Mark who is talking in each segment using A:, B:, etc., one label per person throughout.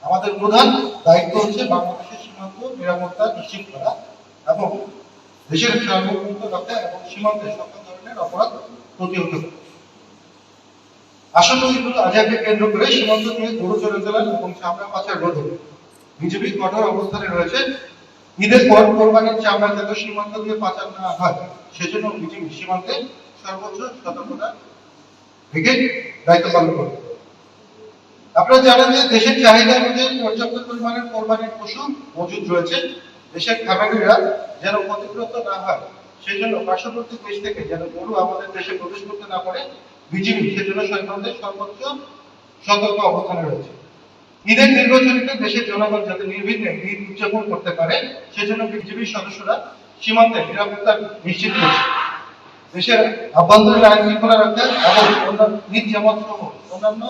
A: আমাদের প্রধান দায়িত্ব হচ্ছে বাংলাদেশের সীমান্ত নিরাপত্তা নিশ্চিত করা এবং দেশের সার্বভৌমত্ব রক্ষা এবং সীমান্তে সকল ধরনের অপরাধ প্রতিহত করা। আসন্ন ঈদুল আজহাকে কেন্দ্র করে সীমান্ত দিয়ে গরু চোরাচালান এবং চামড়া পাচার রোধে বিজেপি কঠোর অবস্থানে রয়েছে। ঈদের পর কোরবানির চামড়া যাতে সীমান্ত দিয়ে পাচার না হয় সেজন্য বিজেপি সীমান্তে সর্বোচ্চ সতর্কতা রেখে দায়িত্ব পালন করবে। আপনারা জানেন যে দেশের চাহিদা অনুযায়ী পর্যাপ্ত পরিমাণের কোরবানির পশু মজুদ রয়েছে। দেশের খামারিরা যেন ক্ষতিগ্রস্ত না হয় সেই জন্য পার্শ্ববর্তী দেশ থেকে যেন গরু আমাদের দেশে প্রবেশ করতে না পারে বিজেপি সেজন্য সরকারের সর্বোচ্চ সতর্ক অবস্থানে রয়েছে। ঈদের নির্বাচনীতে দেশের জনগণ যাতে নির্বিঘ্নে ঈদ উদযাপন করতে পারে সেজন্য বিজেপির সদস্যরা সীমান্তে নিরাপত্তা নিশ্চিত করছে। দেশের আভ্যন্তরীণ আইন শৃঙ্খলা রক্ষা এবং ঈদ জামাত সহ অন্যান্য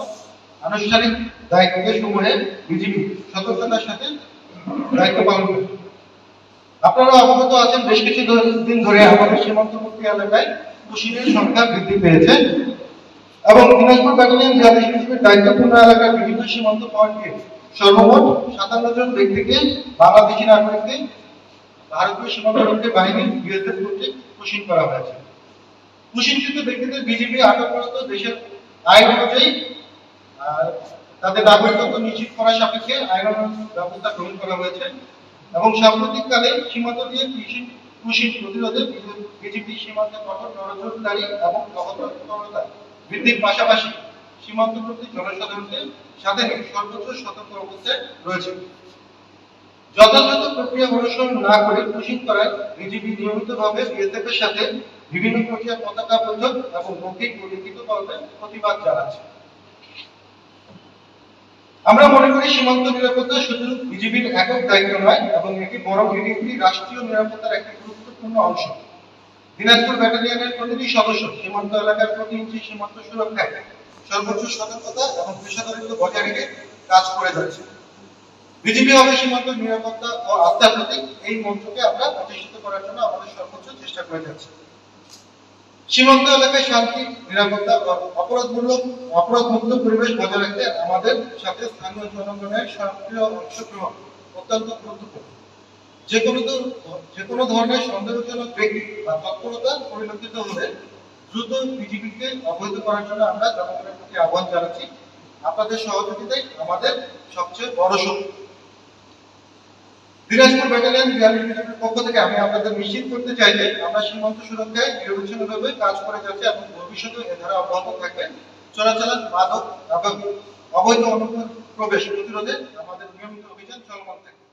A: আনুষ্ঠানিক দায়িত্ব সমূহে বিজেপি সতর্কতার সাথে দায়িত্ব পালন করে। আপনারা অবগত আছেন বেশ কিছু দিন ধরে আমাদের সীমান্তবর্তী এলাকায় কুশিনের সংখ্যা বৃদ্ধি পেয়েছে এবং দিনাজপুর ব্যাটালিয়ন জাতীয় বিজিবির দায়িত্বপূর্ণ এলাকার বিভিন্ন সীমান্ত পয়েন্টে সর্বমোট 57 জন ব্যক্তিকে বাংলাদেশি নাগরিককে ভারতীয় সীমান্তরক্ষী বাহিনী বিএসএফ কর্তৃক কুশিন করা হয়েছে। কুশিনকৃত ব্যক্তিদের বিজেপি আটককৃত দেশের আইন অনুযায়ী তাদের নাগরিকত্ব নিশ্চিত করার সাপেক্ষে আইনানুগ ব্যবস্থা গ্রহণ করা হয়েছে এবং সাম্প্রতিককালে সীমান্ত দিয়ে কুশিন প্রতিরোধে বিজেপি সীমান্তে কঠোর নজরদারি এবং তৎপরতা বৃদ্ধির পাশাপাশি সীমান্তবর্তী জনসাধারণদের সাথে সর্বোচ্চ সতর্ক অবস্থায় রয়েছে। যথাযথ প্রক্রিয়া অনুসরণ না করে কুশিন করায় বিজেপি নিয়মিতভাবে বিএসএফ এর সাথে বিভিন্ন পর্যায়ে পতাকা বৈঠক এবং মৌখিক ও লিখিতভাবে প্রতিবাদ জানাচ্ছে। আমরা মনে করি সীমান্ত নিরাপত্তা শুধু বিজেপির একক দায়িত্ব নয় এবং এটি একটি রাষ্ট্রীয় নিরাপত্তার একটি গুরুত্বপূর্ণ অংশ। দিনাজপুর ব্যাটালিয়নের প্রতিটি সদস্য সীমান্ত এলাকার প্রতি ইঞ্চি সীমান্ত সুরক্ষায় সর্বোচ্চ সতর্কতা এবং পেশাদারিত্ব বজায় রেখে কাজ করে যাচ্ছে। বিজেপি হবে সীমান্ত নিরাপত্তা ও আস্থার প্রতীক। এই মন্ত্রকে আমরা প্রতিষ্ঠিত করার জন্য আমাদের সর্বোচ্চ চেষ্টা করে যাচ্ছি। সীমান্ত এলাকায় শান্তি, নিরাপত্তা ও অপরাধমুক্ত পরিবেশ বজায় রাখতে আমাদের সাথে স্থানীয় জনগণের সক্রিয় অংশগ্রহণ অত্যন্ত গুরুত্বপূর্ণ। যে কোনো ধরনের সন্দেহজনক ব্যক্তি বা তৎপরতা পরিলক্ষিত হলে দ্রুত বিজেপিকে অবহিত করার জন্য আমরা জনগণের প্রতি আহ্বান জানাচ্ছি। আপনাদের সহযোগিতাই আমাদের সবচেয়ে বড় শক্তি। দিনাজপুর ব্যাটালিয়ন 42 বিজিবির পক্ষ থেকে আমি আপনাদের নিশ্চিত করতে চাই যে আমরা সীমান্ত সুরক্ষায় নিরবিচ্ছিন্নভাবে কাজ করে যাচ্ছি এবং ভবিষ্যতে এ ধারা অব্যাহত থাকবে। চোরাচালান, মাদক এবং অবৈধ অনুপ্রবেশ প্রতিরোধে আমাদের নিয়মিত অভিযান চলমান থাকবে।